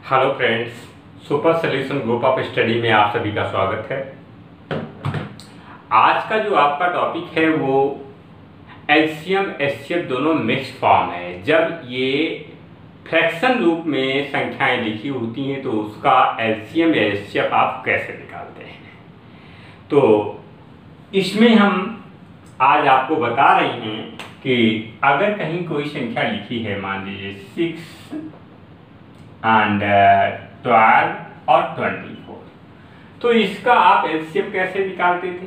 Hello friends, super solution group of study में आप सभी का स्वागत है। आज का जो आपका टॉपिक है वो एलसीएम एचसीएफ दोनों मिक्स्ड फॉर्म है। जब ये फ्रैक्शन रूप में संख्याएं लिखी होती हैं तो उसका एलसीएम या एचसीएफ आप कैसे निकालते हैं। तो इसमें हम आज आपको बता रहे हैं कि अगर कहीं कोई संख्या लिखी है, मान लीजिए 6 एंड 12 और 24, तो इसका आप एलसीएम कैसे निकालते थे।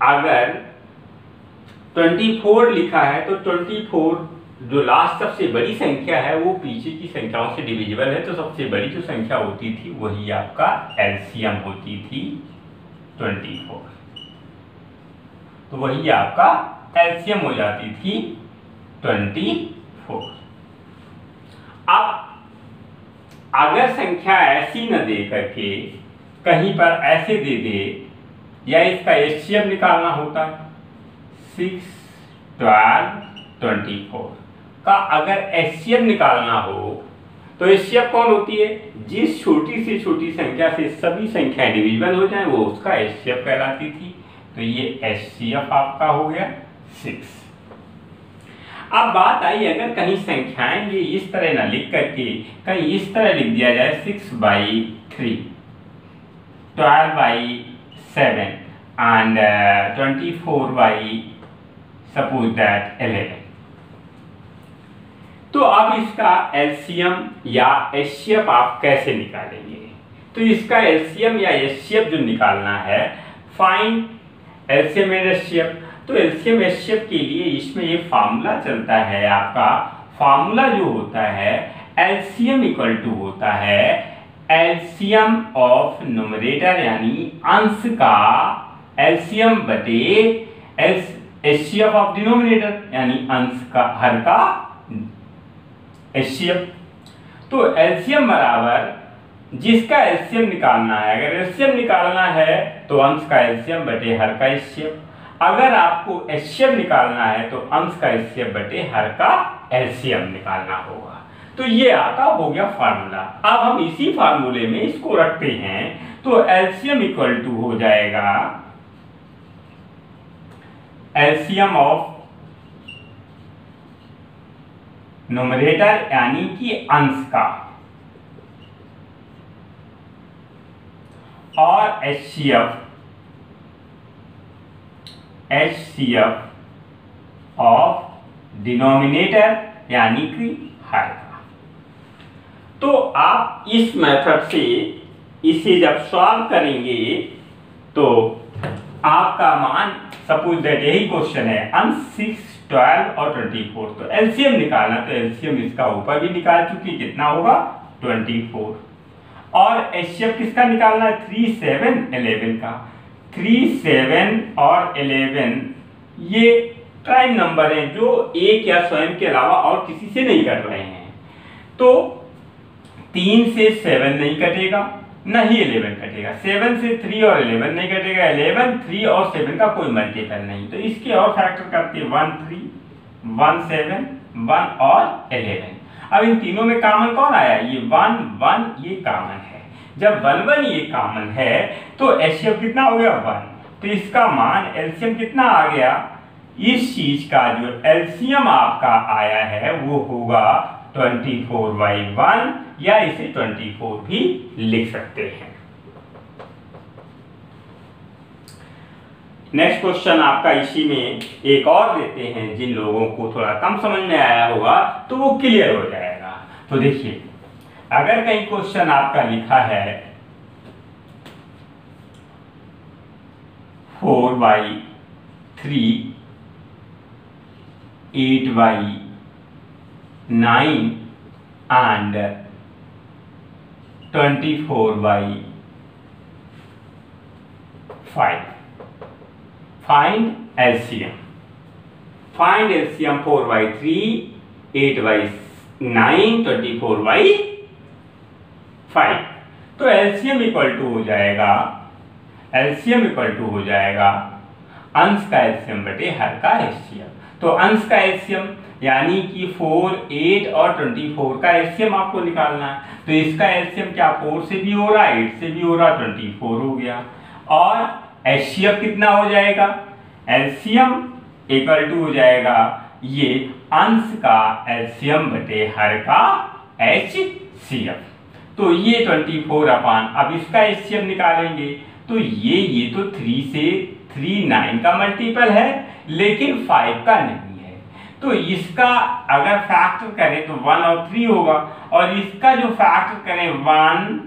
अगर 24 लिखा है तो 24 जो लास्ट सबसे बड़ी संख्या है वो पीछे की संख्याओं से डिविजिबल है, तो सबसे बड़ी जो संख्या होती थी वही आपका एलसीएम होती थी 24, तो वही आपका एलसीएम हो जाती थी 24। अब अगर संख्या ऐसी न दे करके कहीं पर ऐसे दे दे या इसका एचसीएफ निकालना होता है 6, 12, 24 का अगर एचसीएफ निकालना हो तो एचसीएफ कौन होती है, जिस छोटी से छोटी संख्या से सभी संख्याएं डिविजिबल हो जाए वो उसका एचसीएफ कहलाती थी। तो ये एचसीएफ आपका हो गया 6। अब बात आई, अगर कहीं संख्याएं ये इस तरह ना लिख करके कहीं इस तरह लिख दिया जाए 6/3, 12/7 एंड 24/11, तो अब इसका एलसीएम या एचसीएफ आप कैसे निकालेंगे। तो इसका एलसीएम या एचसीएफ जो निकालना है, फाइंड एलसीएम एंड एचसीएफ। तो एलसीएम एचसीएफ के लिए इसमें ये फार्मूला चलता है, आपका फार्मूला जो होता है एलसीएम इक्वल टू होता है एलसीएम ऑफ न्यूमरेटर यानी अंश का एलसीएम बटे एचसीएफ ऑफ डिनोमिनेटर यानी अंश का हर का एचसीएफ। तो एलसीएम बराबर जिसका एलसीएम निकालना है, अगर एलसीएम निकालना है तो अंश का एलसीएम बटे हर का एचसीएफ, अगर आपको एचसीएफ निकालना है तो अंश का एचसीएफ बटे हर का एलसीएम निकालना होगा। तो ये आपका हो गया फार्मूला। अब हम इसी फार्मूले में इसको रखते हैं, तो एलसीएम इक्वल टू हो जाएगा एलसीएम ऑफ न्यूमरेटर यानी कि अंश का और एचसीएफ ऑफ डिनोमिनेटर यानी कि हर का। तो आप इस मेथड से इसे जब सॉल्व करेंगे तो आपका मान, सपोज दैट यही क्वेश्चन है, अंश 6, 12 और 24, तो एलसीएम निकालना, तो एलसीएम इसका ऊपर भी निकाल चुकी, कितना होगा 24, और एचसीएफ किसका निकालना है 3, 7, 11 का। 3, 7 और 11 ये प्राइम नंबर हैं जो एक या स्वयं के अलावा और किसी से नहीं कट रहे हैं, तो 3 से 7 नहीं कटेगा, न ही 11 कटेगा। 7 से 3 और 11 नहीं कटेगा, 11, 3 और 7 का कोई मल्टीपल नहीं, तो इसके और फैक्टर करते 1, 3, 1, 7, 1 और 11। अब इन तीनों में कॉमन कौन आया, ये 1, 1 ये कॉमन है। जब 1, 1 ये कॉमन है तो एचसीएफ कितना हो गया 1, तो इसका मान एलसीएम कितना आ गया, इस चीज का जो एलसीएम आपका आया है वो होगा 24/1, या इसे 24 भी लिख सकते हैं। नेक्स्ट क्वेश्चन आपका इसी में एक और देते हैं, जिन लोगों को थोड़ा कम समझ में आया होगा तो वो क्लियर हो जाएगा। तो देखिए, अगर कहीं क्वेश्चन आपका लिखा है 4/3, 8/9 and 24/5, find LCM. Find LCM 4/3, 8/9, 24/5। तो LCM इक्वल टू हो जाएगा, LCM इक्वल टू हो जाएगा अंश का एलसीएम बटे हर का एचसीएफ। तो अंश का एलसीएम यानी कि 4, 8 और 24 का एलसीएम आपको निकालना है। तो इसका एलसीएम क्या 4 से भी हो रहा है, 8 से भी हो रहा है, 24 हो गया। और एचसीएफ कितना हो जाएगा, एलसीएम इक्वल टू हो जाएगा ये अंश का एलसीएम बटे हर का एचसीएफ। तो ये 24 अपान, अब इसका एचसीएफ निकालेंगे तो ये तो 3 से 3 9 का मल्टीपल है लेकिन 5 का नहीं है। तो इसका अगर फैक्टर करें तो 1 और 3 होगा, और इसका जो फैक्टर करें 1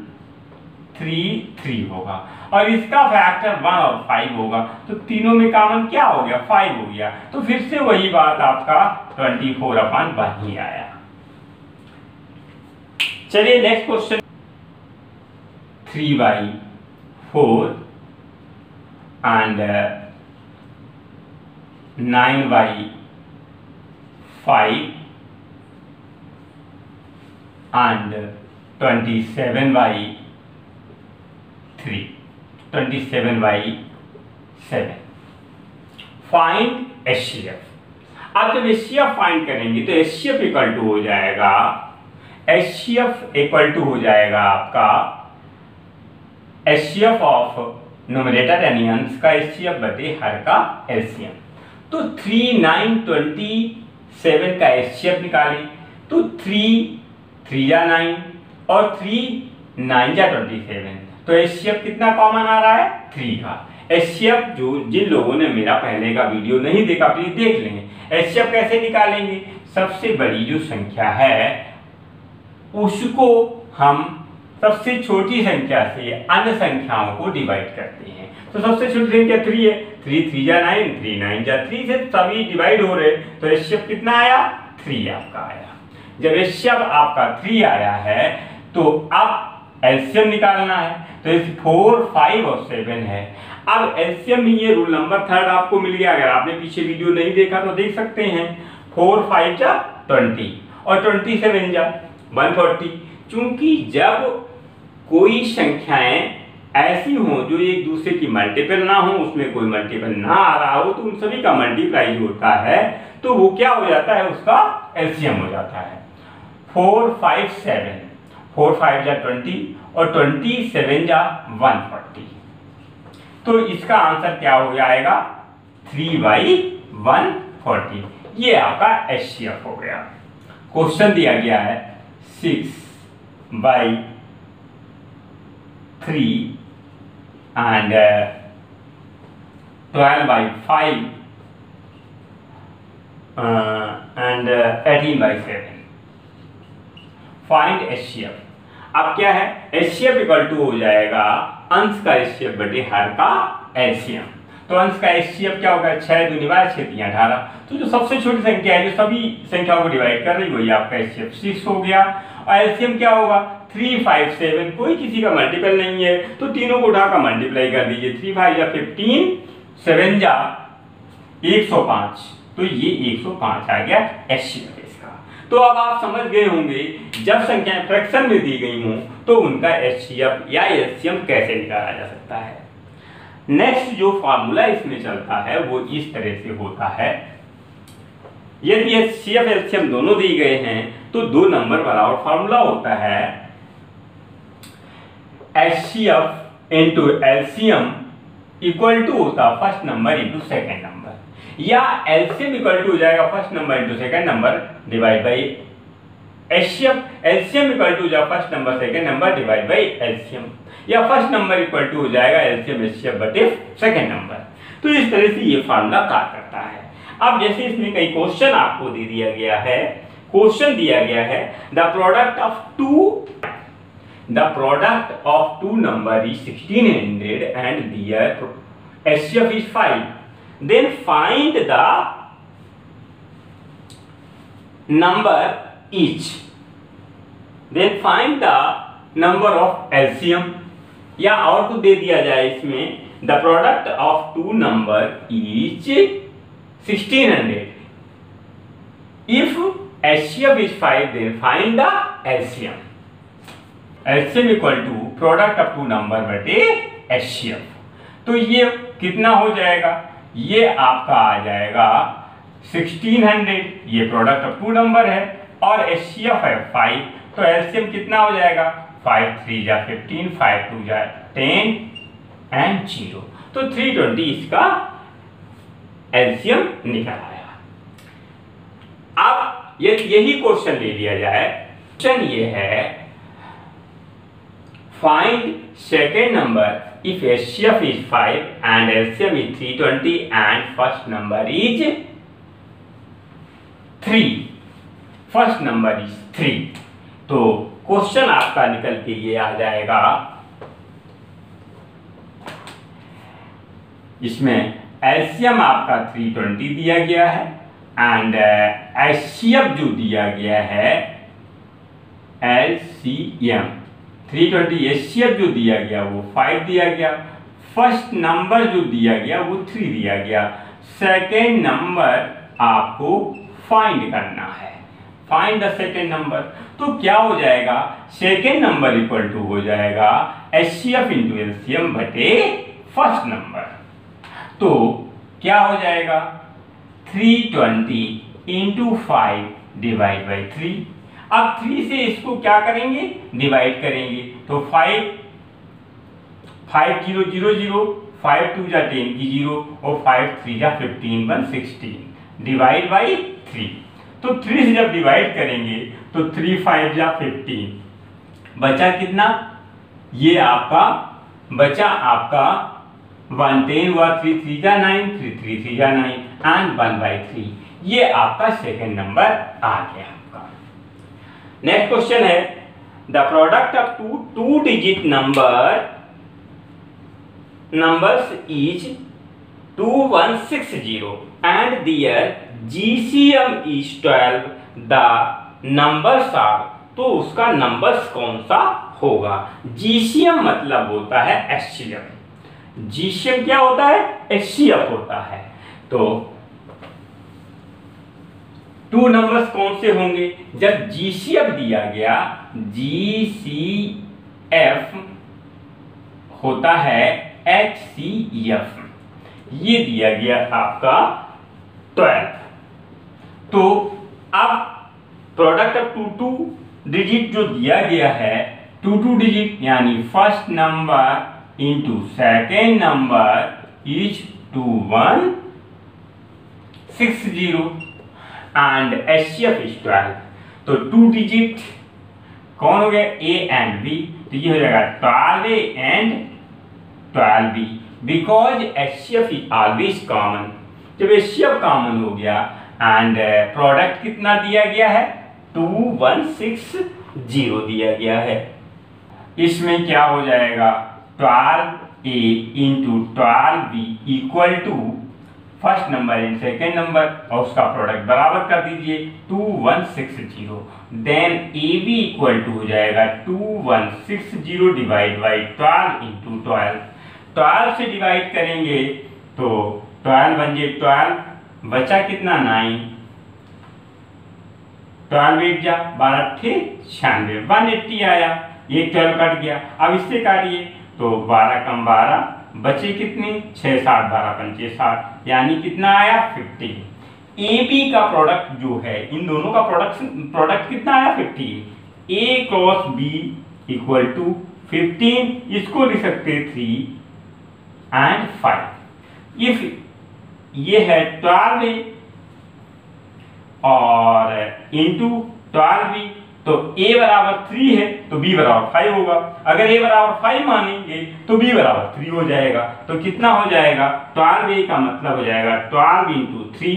3 3 होगा, और इसका फैक्टर 1 और 5 होगा। तो तीनों में कॉमन क्या हो गया, 5 हो गया। तो फिर से वही बात आपका 24/1 ही आया। चलिए next question, 3/4 and 9/5 and 27/7 find HCF. अब जब एचसीएफ फाइंड करेंगे तो एचसीएफ इक्वल टू हो जाएगा, एचसीएफ इक्वल टू हो जाएगा आपका एचसीएफ ऑफ न्यूमरेटर यानी अंश का एचसीएफ बटे हर का एलसीएम। तो 3 9 27 का एचसीएफ निकालें तो 3 जा 9 और 3 9 जा 27। तो एचसीएफ कितना कॉमन आ रहा है, 3 का। एचसीएफ जो जिन लोगों ने मेरा पहले का वीडियो नहीं देखा प्लीज देख लेंगे। एचसीएफ कैसे निकालेंगे, सबसे बड़ी जो संख्या है उसको हम सबसे छोटी संख्या से अन्य संख्याओं को डिवाइड करते हैं। तो सबसे छोटी संख्या 3 है, 3 3 जा 9, 3 9 जा 3 से सभी डिवाइड हो रहे, तो एचसीएफ कितना आया, 3 आपका आया। जब एचसीएफ आपका 3 आया है तो अब एलसीएम निकालना है। तो इस 4 5 और 7 है। अब एलसीएम में ये रूल नंबर 3 आपको मिल गया। अगर आपने पीछे वीडियो नहीं देखा तो देख सकते हैं। 4 5 जा 20 और 27 जा 140। चूंकि जब कोई संख्याएं ऐसी हों जो एक दूसरे की मल्टीपल ना हो, उसमें कोई मल्टीपल ना आ रहा हो, तो उन सभी का मल्टीप्लाई होता है तो वो क्या हो जाता है, उसका एलसीएम हो जाता है। 4 5 7, 4 5 जा 20 और 27 जा 140। तो इसका आंसर क्या हो जाएगा, 3/140। ये आपका एचसीएफ हो गया। क्वेश्चन दिया गया है 6/3 and 12/5 and 18/7 फाइंड एचसीएफ। अब क्या है, एचसीएफ इक्वल टू हो जाएगा अंश का एचसीएफ बटे हर का एलसीएम। तो अंश का एचसीएफ क्या होगा, 6 दूनी 12 6 3 18। तो जो सबसे छोटी संख्या है जो सभी संख्याओं को डिवाइड कर रही है वही आपका एचसीएफ 6 हो गया। और एलसीएम क्या होगा, 3 5 7, कोई किसी का मल्टीपल नहीं है तो तीनों को उठाकर मल्टीप्लाई कर दीजिए। 3 5 जा 15, 7 जा 105। तो ये 105 आ गया एचसीएफ इसका। तो अब आप समझ गए होंगे जब संख्याएं फ्रैक्शन में दी गई हों तो उनका एचसीएफ या एलसीएम कैसे निकाला जा सकता है। नेक्स्ट जो फार्मूला इसमें चलता है वो इस तरह से होता है। यदि एचसीएफ एलसीएम दोनों दी गए हैं तो 2 नंबर वाला और फार्मूला होता है HCF into LCM equal to होता है first number into second number, या एलसीएम इक्वल टू हो जाएगा first number into second number divide by HCF. LCM equal to हो जाएगा first number second number divide by LCM, या first number equal to हो जाएगा एलसीएम एचसीएफ बटे second number. तो इस तरह से ये फार्मूला कार्य करता है। अब जैसे इसमें कई क्वेश्चन आपको दे दिया गया है, क्वेश्चन दिया गया है the product of two number is 1600 and their HCF is 5, then find the number each, then find the number of LCM. या और कुछ दे दिया जाए इसमें, the product of two number is 1600, if HCF is 5 then find the LCM। LCM equal to product of two number बटे HCF। तो ये कितना हो जाएगा, ये आपका आ जाएगा 1600, ये प्रोडक्ट ऑफ टू नंबर है, और HCF है 5, तो एलसीएम कितना हो जाएगा, 5 3 जा 15, 5 2 जा 10 एंड 0, तो 320 इसका एलसीएम निकल आया। अब यही क्वेश्चन ले लिया जाए। क्वेश्चन ये है, find second number if HCF is 5 and LCM is 320 and first number is 3, first number is 3, तो क्वेश्चन आपका निकल के ये आ जाएगा, इसमें एलसीएम आपका 320 दिया गया है एंड HCF जो दिया गया है LCM 320, HCF जो दिया गया वो 5 दिया गया, फर्स्ट नंबर जो दिया गया वो 3 दिया गया, सेकेंड नंबर आपको फाइंड करना है, फाइंड द सेकेंड नंबर। तो क्या हो जाएगा, सेकेंड नंबर इक्वल टू हो जाएगा HCF इंटू एलसीएम बटे फर्स्ट नंबर, तो क्या हो जाएगा 320 इंटू 5 डिवाइड बाई 3। अब 3 से इसको क्या करेंगे, डिवाइड करेंगे, तो 5 5 0 0 0, 5 2 जा 10 की 0 और 5 3 जा 15 1 16 डिवाइड बाई 3, तो 3 से जब डिवाइड करेंगे तो 3 5 जा 15, बचा कितना, ये आपका बचा आपका 110 हुआ, 3 3 जा 9, 3 3 3 जा 9 एंड 1/3, ये आपका सेकेंड नंबर आ गया। नेक्स्ट क्वेश्चन है, the product of two digit numbers is 2160 and their GCM is 12, the numbers are, तो उसका नंबर्स कौन सा होगा। GCM मतलब होता है HCF, GCM क्या होता है, HCF होता है, तो टू नंबर्स कौन से होंगे, जब GCF दिया गया, GCF होता है HCF, ये दिया गया आपका 12, तो अब प्रोडक्ट ऑफ टू डिजिट जो दिया गया है, टू डिजिट यानी first number into second number is 2160 and HCF is 12, तो टू डिजिट कौन हो गया, A एंड B, तो ये हो जाएगा 12A and 12B, because HCF is always common. जब HCF कॉमन हो गया एंड प्रोडक्ट कितना दिया गया है, 2160 दिया गया है, इसमें क्या हो जाएगा 12A into 12B equal to first number and second number, और उसका प्रोडक्ट बराबर कर दीजिए 2160, देन AB इक्वल टू हो जाएगा 2160 डिवाइड बाई 12 इंटू 12 से डिवाइड करेंगे तो 12 बन जाए 12, बचा कितना 9, 12 8 जा 12 थे 96, 180 आया, एक 12 कट गया, अब इससे काटिए तो 12 कम 12 बचे कितने 6 7 12 पंचे 60, यानी कितना आया 15। AB का प्रोडक्ट जो है, इन दोनों का प्रोडक्ट कितना आया 15, A cross B equal to 15, इसको लिख सकते 3 एंड 5। इफ ये है 12A और इंटू 12B, तो A बराबर 3 है तो B बराबर 5 होगा, अगर A बराबर 5 मानेंगे तो B बराबर 3 हो जाएगा, तो कितना हो जाएगा 12A का मतलब हो जाएगा 12 इंटू 3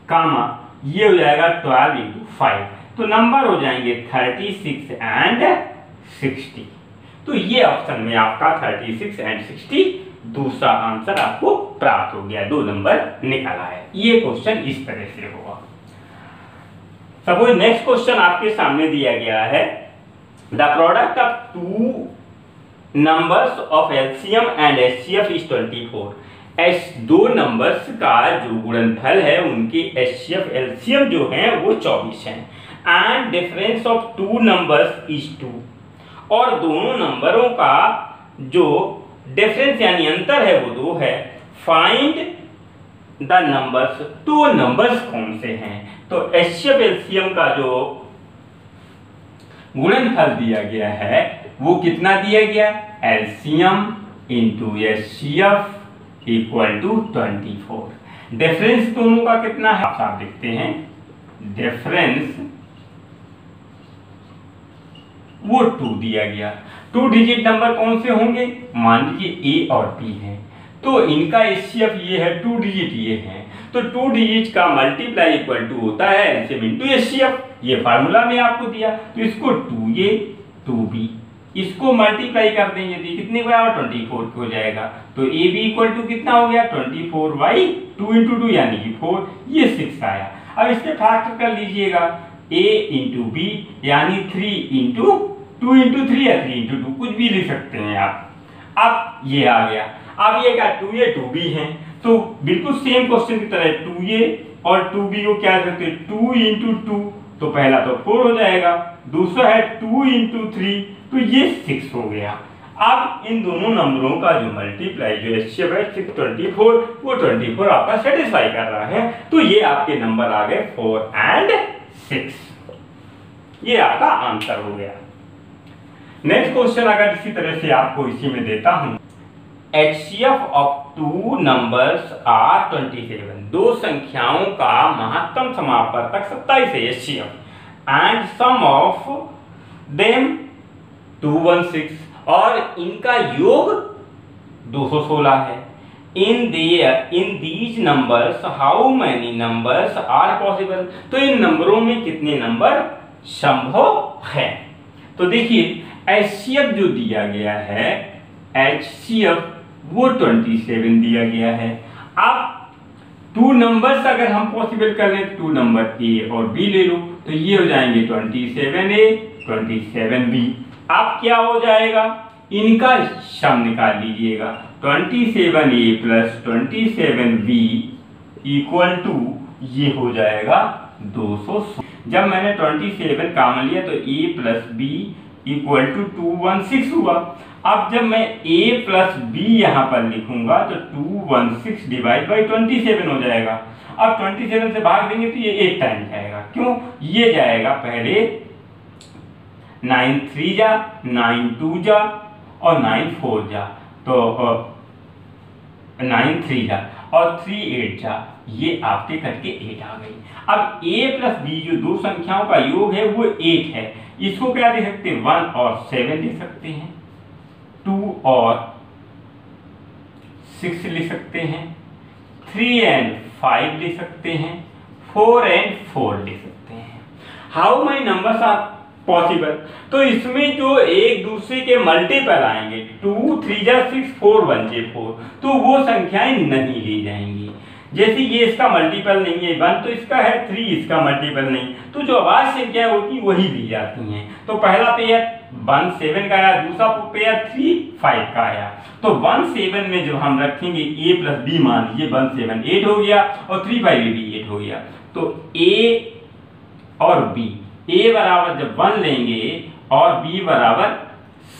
कामा ये हो जाएगा 12 इंटू 5, तो नंबर हो जाएंगे 36 एंड 60। तो ये ऑप्शन में आपका 36 एंड 60 दूसरा आंसर आपको प्राप्त हो गया, 2 नंबर निकला है। ये क्वेश्चन इस तरह से होगा। सपोज नेक्स्ट क्वेश्चन आपके सामने दिया गया है, the product of two numbers of LCM and HCF is 24। दो नंबर्स का जो गुणनफल है उनके HCF LCM जो है वो 24 है, and difference of two numbers is 2, और दोनों नंबरों का जो डिफरेंस यानी अंतर है वो 2 है। फाइंड द नंबर्स, तो नंबर्स कौन से हैं? तो HCF LCM का जो गुणनफल दिया गया है वो कितना दिया गया? LCM into HCF equal to 24। Difference दोनों का कितना है आप देखते हैं। डिफरेंस वो 2 दिया गया। 2 डिजिट नंबर कौन से होंगे? मान लीजिए A और B है, तो इनका HCF ये है, 2 डिजिट ये है, तो 2 डिजिट का मल्टीप्लाई इक्वल टू होता है LCM इंटू HCF। ये फार्मूला में आपको दिया, तो इसको 2A 2B इसको मल्टीप्लाई कर देंगे तो कितने को आएगा? 24 हो जाएगा। तो AB इक्वल टू कितना हो गया? 24/2 इंटू 2 यानी कि 4, ये 6 आया। अब इसके फैक्टर कर लीजिएगा, A इंटू B यानी 3 इंटू 2 इंटू 3 या 3 इंटू 2 कुछ भी लिख सकते हैं आप। अब ये आ गया। अब ये क्या 2A 2B है, तो बिल्कुल सेम क्वेश्चन की तरह 2A और 2B को क्या करते हैं? 2 इंटू 2, तो पहला तो 4 हो जाएगा, दूसरा है 2 इंटू 3, तो ये 6 हो गया। अब इन दोनों नंबरों का जो मल्टीप्लाई जो HCF है 624, वो 24 आपका सेटिस्फाई कर रहा है, तो ये आपके नंबर आ गए 4 और 6। ये आपका आंसर हो गया। नेक्स्ट क्वेश्चन अगर इसी तरह से आपको इसी में देता हूं, HCF ऑफ 2 नंबर्स आर 27, 2 संख्याओं का महत्तम समापवर्तक 27 है HCF, and sum of them 216, और इनका योग 216 है। In these numbers how many numbers are possible, तो इन नंबरों में कितने नंबर संभव है? तो देखिए HCF जो दिया गया है, HCF वो 27 दिया गया है। अब 2 नंबर्स अगर हम पॉसिबल कर लें, 2 नंबर A और B ले लो, तो ये हो जाएंगे 27A 27B। अब क्या हो जाएगा? इनका सम निकाल लीजिएगा, 27A plus 27B equal to ये हो जाएगा 216। जब मैंने 27 कॉमन लिया तो A plus B equal to 216 हुआ। अब जब मैं A प्लस B यहाँ पर लिखूंगा तो 216 डिवाइड बाई 27 हो जाएगा। अब 27 से भाग देंगे तो ये 8 टाइम जाएगा। क्यों? ये जाएगा पहले 9 3 जा, 9 2 जा और 9 4 जा, तो 9 3 जा और 3 8 जा, ये आपके करके 8 आ गई। अब A प्लस B जो 2 संख्याओं का योग है वो 8 है। इसको क्या दे सकते हैं? 1 और 7 दे सकते हैं, 2 और 6 ले सकते हैं, 3 एंड 5 ले सकते हैं, 4 एंड 4 ले सकते हैं। How many numbers are possible, तो इसमें जो एक दूसरे के मल्टीपल आएंगे, 2 3 जा 6 4 1 जे 4, तो वो संख्याएं नहीं ली जाएंगी। जैसे ये इसका मल्टीपल नहीं है 1, तो इसका है 3, इसका मल्टीपल नहीं, तो जो अभाज्य संख्या होती वही ली जाती हैं। तो पहला पेयर 1 7 का आया, दूसरा पेयर 3 5 का आया। तो 1 7 में जो हम रखेंगे A प्लस B, मान लीजिए 1 7 8 हो गया और 3 5 भी 8 हो गया। तो A और B, A बराबर जब 1 लेंगे और B बराबर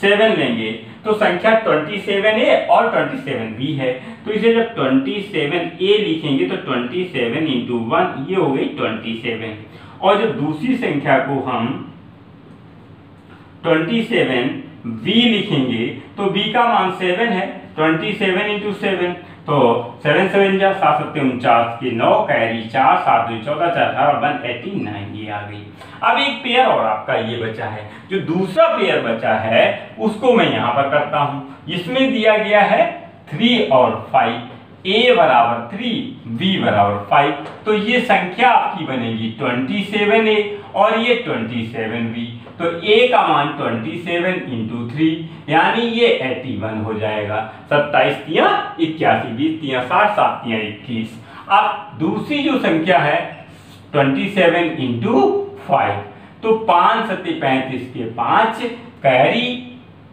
7 लेंगे तो संख्या 27A और 27B है। तो इसे जब 27A लिखेंगे तो 27 इंटू 1 ये हो गई 27। और जब दूसरी संख्या को हम 27B लिखेंगे तो B का मान 7 है, 27 इंटू 7, तो 7 7 जा 7 7 49 के 9 कैरी 4 7 2 14 4 18 189 ये आ गई। अब एक पेयर और आपका ये बचा है, जो दूसरा पेयर बचा है उसको मैं यहाँ पर करता हूँ। इसमें दिया गया है 3 और 5, A बराबर 3 B बराबर 5, तो ये संख्या आपकी बनेगी 27A और ये 27B। तो A का मान 27 इंटू 3 यानी ये 81 हो जाएगा। 27 तिया 81, 20 तिया 60, 7 तिया 21। अब दूसरी जो संख्या है 27 इंटू 5, तो 5 7 35 के 5 कैरी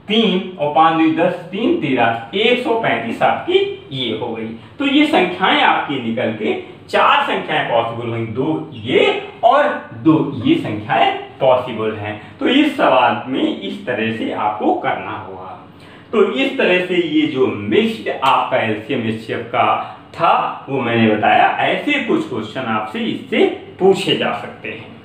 3 और 5 2 10 3 13 135 आपकी ये हो गई। तो ये संख्याएं आपकी निकल के 4 संख्याएं पॉसिबल हुई, 2 ये और 2 ये संख्याएं पॉसिबल हैं। तो इस सवाल में इस तरह से आपको करना होगा। तो इस तरह से ये जो मिक्स्ड आपका LCM HCF का था वो मैंने बताया। ऐसे कुछ क्वेश्चन आपसे इससे पूछे जा सकते हैं।